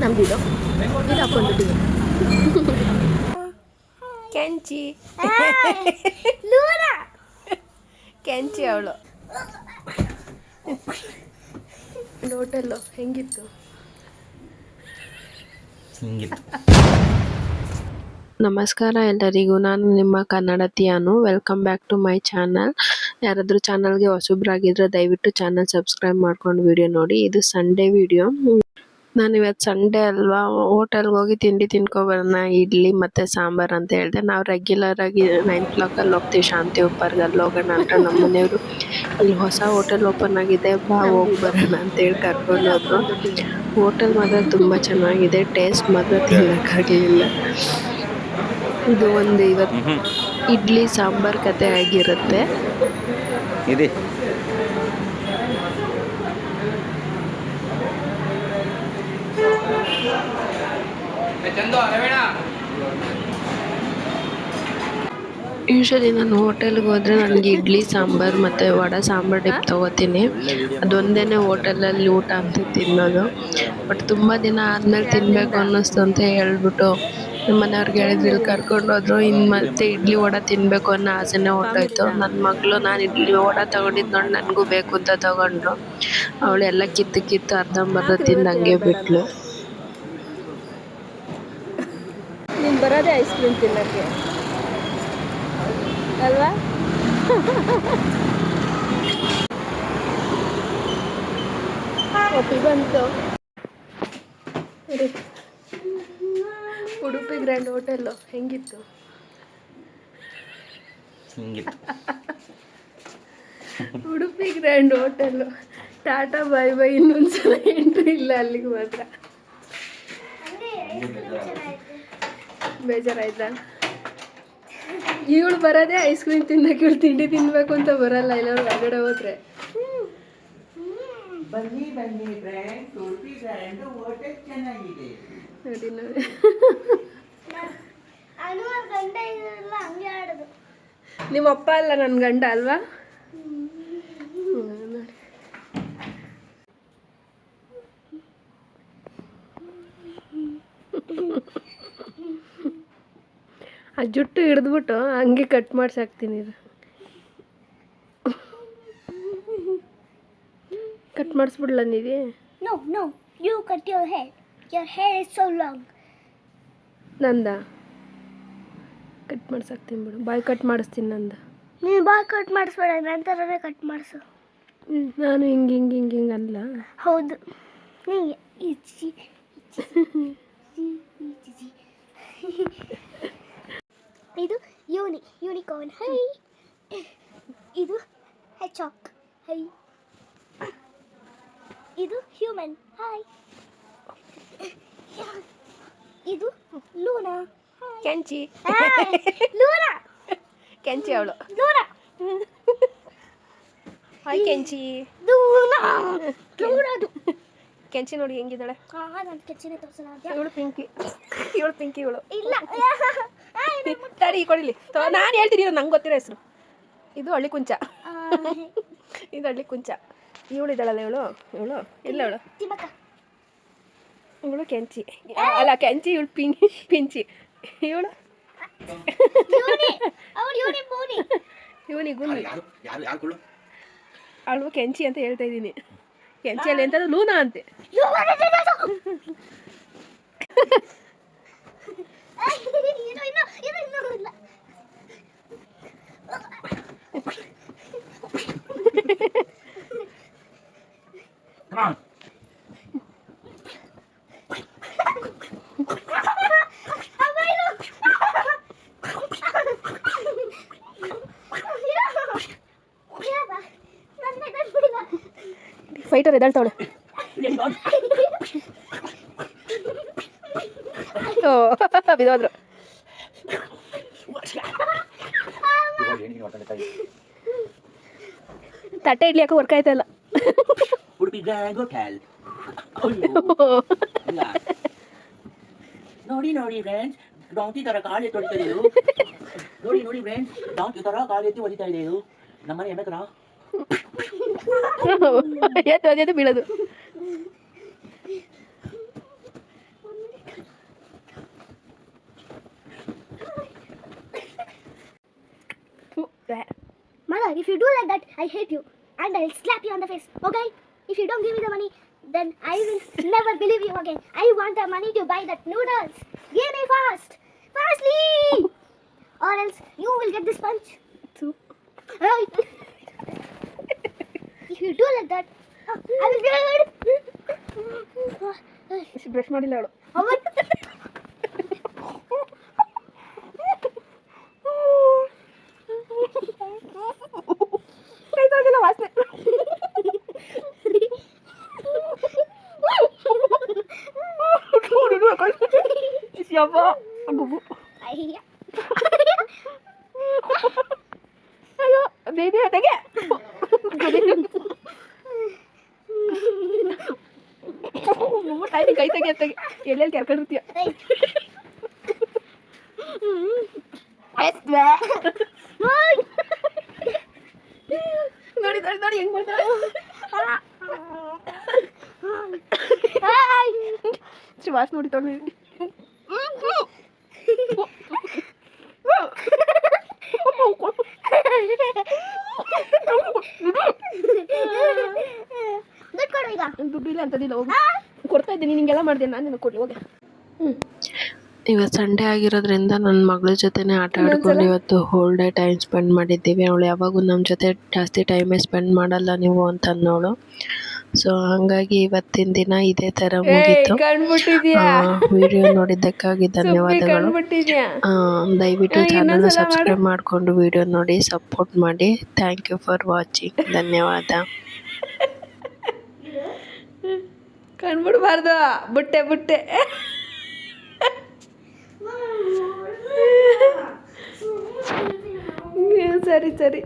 ನಮ್ದಿದು ಇದು ಹಾಕೊಂಡಿದ್ದೀವಿ ಕೆಂಚಿ ಕೆಂಚಿ ಅವಳು ಹೋಟೆಲ್ಲು ಹೆಂಗಿತ್ತು ನಮಸ್ಕಾರ ಎಲ್ಲರಿಗೂ, ನಾನು ನಿಮ್ಮ ಕನ್ನಡತಿಯಾನು. Welcome back to my channel. ಯಾರಾದರೂ ಚಾನಲ್ಗೆ ಹೊಸಬ್ರಾಗಿದ್ರೆ ದಯವಿಟ್ಟು ಚಾನಲ್ ಸಬ್ಸ್ಕ್ರೈಬ್ ಮಾಡ್ಕೊಂಡು ವಿಡಿಯೋ ನೋಡಿ. ಇದು ಸಂಡೇ ವಿಡಿಯೋ. ನಾನು ಇವತ್ತು ಸಂಡೇ ಅಲ್ವಾ, ಹೋಟೆಲ್ಗೆ ಹೋಗಿ ತಿಂಡಿ ತಿನ್ಕೊಬರೋಣ, ಇಡ್ಲಿ ಮತ್ತು ಸಾಂಬಾರು ಅಂತ ಹೇಳಿದೆ. ನಾವು ರೆಗ್ಯುಲರ್ ಆಗಿ 9 o'clock ಹೋಗ್ತೀವಿ, ಶಾಂತಿ ಉಪ್ಪರ್ಗೆ. ಅಲ್ಲಿ ಹೋಗೋಣ ಅಂತ ನಮ್ಮ ಮನೆಯವರು ಇಲ್ಲಿ ಹೊಸ ಹೋಟೆಲ್ ಓಪನ್ ಆಗಿದೆ, ಬಾ ಹೋಗಿ ಬರೋಣ ಅಂತೇಳಿ ಕರ್ಕೊಂಡು ಹೋದ್ರು. ಹೋಟೆಲ್ ಮಾತ್ರ ತುಂಬ ಚೆನ್ನಾಗಿದೆ, ಟೇಸ್ಟ್ ಮಾತ್ರ ತಿನ್ನೋಕ್ಕಾಗಲಿಲ್ಲ. ಇದು ಒಂದು ಇವತ್ತು ಇಡ್ಲಿ ಸಾಂಬಾರ್ ಕತೆ ಆಗಿರುತ್ತೆ. ಯೂಶಲಿ ನಾನು ಹೋಟೆಲ್ಗೆ ಹೋದರೆ ನನಗೆ ಇಡ್ಲಿ ಸಾಂಬಾರು ಮತ್ತು ವಡೆ ಸಾಂಬಾರು ಡಿಪ್ ತೊಗೋತೀನಿ. ಅದೊಂದೇ ಹೋಟೆಲಲ್ಲಿ ಊಟ ಅಂತ ತಿನ್ನೋದು. ಬಟ್ ತುಂಬ ದಿನ ಆದಮೇಲೆ ತಿನ್ನಬೇಕು ಅನ್ನಿಸ್ತು ಅಂತ ಹೇಳ್ಬಿಟ್ಟು ನಮ್ಮ ಮನೆಯವ್ರಿಗೆ ಹೇಳಿದ್ರು, ಇಲ್ಲಿ ಕರ್ಕೊಂಡು ಹೋದ್ರು. ಇನ್ನು ಮತ್ತೆ ಇಡ್ಲಿ ವಡೆ ತಿನ್ನಬೇಕು ಅನ್ನೋ ಆಸೆನೇ ಹೊರ್ಟೋಯ್ತು. ನನ್ನ ಮಗಳು ನಾನು ಇಡ್ಲಿ ವಡೆ ತೊಗೊಂಡಿದ್ದು ನೋಡಿ ನನಗೂ ಬೇಕು ಅಂತ ತೊಗೊಂಡ್ರು. ಅವಳು ಎಲ್ಲ ಕಿತ್ತು ಅರ್ಧಂಬರ್ಧ ತಿಂದು ಹಂಗೆ ಬಿಟ್ಲು. ನೀನು ಬರೋದೇ ಐಸ್ ಕ್ರೀಮ್ ತಿನ್ನೋಕ್ಕೆ ಅಲ್ವಾ? ಒಪ್ಪಿ ಬಂತು. ಉಡುಪಿ ಗ್ರ್ಯಾಂಡ್ ಹೋಟೆಲ್ಲು ಹೆಂಗಿತ್ತು? Udupi grand hotel. Tata bye bye, ಇನ್ನೊಂದ್ಸಲ ಎಂಟ್ರಿ ಇಲ್ಲ ಅಲ್ಲಿಗೆ ಮಾತ್ರ. ಬೇಜಾರಾಯ್ತಾ? ಇವಳು ಬರೋದೇ ಐಸ್ ಕ್ರೀಮ್ ತಿನ್ನಕ್ಕೆ, ಇವಳು ತಿಂಡಿ ತಿನ್ನಬೇಕು ಅಂತ ಬರಲ್ಲ. ಎಲ್ಲರೂ ಹೊರಗಡೆ ಹೋದ್ರೆ ಬನ್ನಿ ಬನ್ನಿ ಫ್ರೆಂಡ್ಸ್, ಉಡುಪಿ ಗ್ರ್ಯಾಂಡ್ ಹೋಟೆಲ್ ಚೆನ್ನಾಗಿದೆ ನೋಡಿ ನೋಡಿ. ನಿಮ್ಮ ಅಪ್ಪ ಅಲ್ಲ ನನ್ನ ಗಂಡ ಅಲ್ವಾ? ನೋಡಿ ಆ ಜುಟ್ಟು ಹಿಡಿದ್ಬಿಟ್ಟು ಹಂಗೆ ಕಟ್ ಮಾಡ್ಸಾಕ್ತೀನಿ. ಕಟ್ ಮಾಡಿಸ್ಬಿಡ್ಲ ನೀವೇ? No, no, you cut your hair. Your hair is so long. ನಂದ ಕಟ್ ಮಾಡ್ಸಾಕ್ತೀನಿ ಬಿಡು, ಬಾಯ್ ಕಟ್ ಮಾಡಿಸ್ತೀನಿ ನಂದ. ನೀನು ಬಾಯ್ ಕಟ್ ಮಾಡಿಸ್ಬೇಡ, ನನ್ನ ಥರನೇ ಕಟ್ ಮಾಡಿಸು. ನಾನು ಹಿಂಗೆ ಹಿಂಗೆ ಹಿಂಗೆ ಹಿಂಗೆ ಅಲ್ಲ. ಹೌದು, ಇದು ಯೂನಿಕಾರ್ನ್, ಹೈ. ಇದು ಹೆಚಾಕ್, ಹೈ. ಇದು ಹ್ಯೂಮನ್, ಹಾಯ್. ಇದು ಲೂನಾ, ಕೆಂಚಿ. ಲೂನಾ ಕೆಂಚಿ ಅವಳು. ಲೂನಾ ಹಾಯ್ ಕೆಂಚಿ. ಲೂನಾದು ಕೆಂಚಿ ನೋಡಿ ಹೆಂಗಿದ್ದಾಳೆ. ನಾನು ಕೆಂಚಿನೇ ತೋರಿಸೋಣ. ಇವಳು ಪಿಂಕಿ, ಇವಳು ಪಿಂಕಿ ಇವಳು. ಇಲ್ಲ ತಡಿ ಕೊಡಿಲಿ, ನಾನು ಹೇಳ್ತೀನಿ, ನಂಗೆ ಗೊತ್ತಿರೋ ಹೆಸರು. ಇದು ಹಳ್ಳಿ ಕುಂಚ, ಇದು ಹಳ್ಳಿ ಕುಂಚ. ಇವಳು ಇದ್ದಾಳಲ್ಲ, ಇವಳು ಇಲ್ಲ, ಇವಳು ಕೆಂಚಿ ಅಲ್ಲ, ಕೆಂಚಿ. ಇವಳು ಪಿಂಚಿ. ಇವಳು ಇವನಿಗೂ ಅವಳು ಕೆಂಚಿ ಅಂತ ಹೇಳ್ತಾ ಇದ್ದೀನಿ. ಕೆಂಚಿಯಲ್ಲಿ ಎಂಥದ್ದು ಲೂನಾ ಅಂತೆ. ಫೈಟರ್ ಎದ್ದಾಳ್ತಾವಳೆ. ಬಿದ್ದೋದ್ರು. ತಟ್ಟೆ ಇಡ್ಲಿ ಯಾಕೆ ವರ್ಕ್ ಆಯ್ತಲ್ಲ. ನೋಡಿ ನೋಡಿ ಫ್ರೆಂಡ್ಸ್, ಡಾಂಕಿ ತರ ಕಾಲು ಎತ್ತಿ ಹೊಡಿತಾ ಇದೆ. ನೋಡಿ ನೋಡಿ ಫ್ರೆಂಡ್ಸ್, ಡಾಂಕಿ ತರ ಕಾಲು ಎತ್ತಿ ಹೊಡಿತಾ ಇದೆ. ಇದು ನಮ್ಮನೆ ಎಮ್ಮೆ ತರ ಎತ್ತು ಬೀಳೋದು. brother, if you do like that, I hate you and I'll slap you on the face. Okay? If you don't give me the money, then I will never believe you again. I want the money to buy that noodles. Give me fastly, or else you will get this punch. Right? If you do like that, I will get brush ಮಾಡಿಲ್ಲ ಅವಳು. ಕೈ ತೊಳೆದಿಲ್ಲ, ವಾಸನೆ. ಅಯ್ಯೋ baby ತೆಗೆ. ಕೈ ತೆಗೆ ತೆಗೆ, ಎಲ್ಲೆಲ್ಲಿ ಕೆರ್ಕೊಂಡಿರ್ತೀಯ. ನೋಡಿ ನೋಡಿ ನೋಡಿ ಹೆಂಗ್ ಮಾಡ್ತಾಳೆ. ವಾಸ್ ನೋಡಿ ತೊಗೊಂಡು ದುಡ್ಡು ಇಲ್ಲ ಅಂತದಿಲ್ಲ, ಹೋಗಿ ಕೊಡ್ತಾ ಇದ್ದೀನಿ. ನಿಂಗೆಲ್ಲ ಮಾಡಿದೆ, ನಾನು ನಿನಗೆ ಕೊಡ್ಲಿ, ಹೋಗಿ. ಇವತ್ತು ಸಂಡೇ ಆಗಿರೋದ್ರಿಂದ ನನ್ನ ಮಗಳ ಜೊತೆನೇ ಆಟ ಆಡ್ಕೊಂಡು ಇವತ್ತು ಹೋಲ್ ಡೇ ಟೈಮ್ ಸ್ಪೆಂಡ್ ಮಾಡಿದ್ದೀವಿ. ಅವಳು ಯಾವಾಗೂ ನಮ್ಮ ಜೊತೆ ಜಾಸ್ತಿ ಟೈಮೇ ಸ್ಪೆಂಡ್ ಮಾಡಲ್ಲ ನೀವು ಅಂತ ಅನ್ನೋಳು. ಸೊ ಹಾಗಾಗಿ ಇವತ್ತಿನ ದಿನ ಇದೇ ಥರ ಮುಗೀತು. ವಿಡಿಯೋ ನೋಡಿದ್ದಕ್ಕಾಗಿ ಧನ್ಯವಾದಗಳು. ದಯವಿಟ್ಟು ಚಾನಲ್ನ ಸಬ್ಸ್ಕ್ರೈಬ್ ಮಾಡಿಕೊಂಡು ವಿಡಿಯೋ ನೋಡಿ ಸಪೋರ್ಟ್ ಮಾಡಿ. Thank you for watching. ಧನ್ಯವಾದ. ಕಣ್ಬಿಡ್ಬಾರ್ದು, ಬುಟ್ಟೆ ಸರಿ.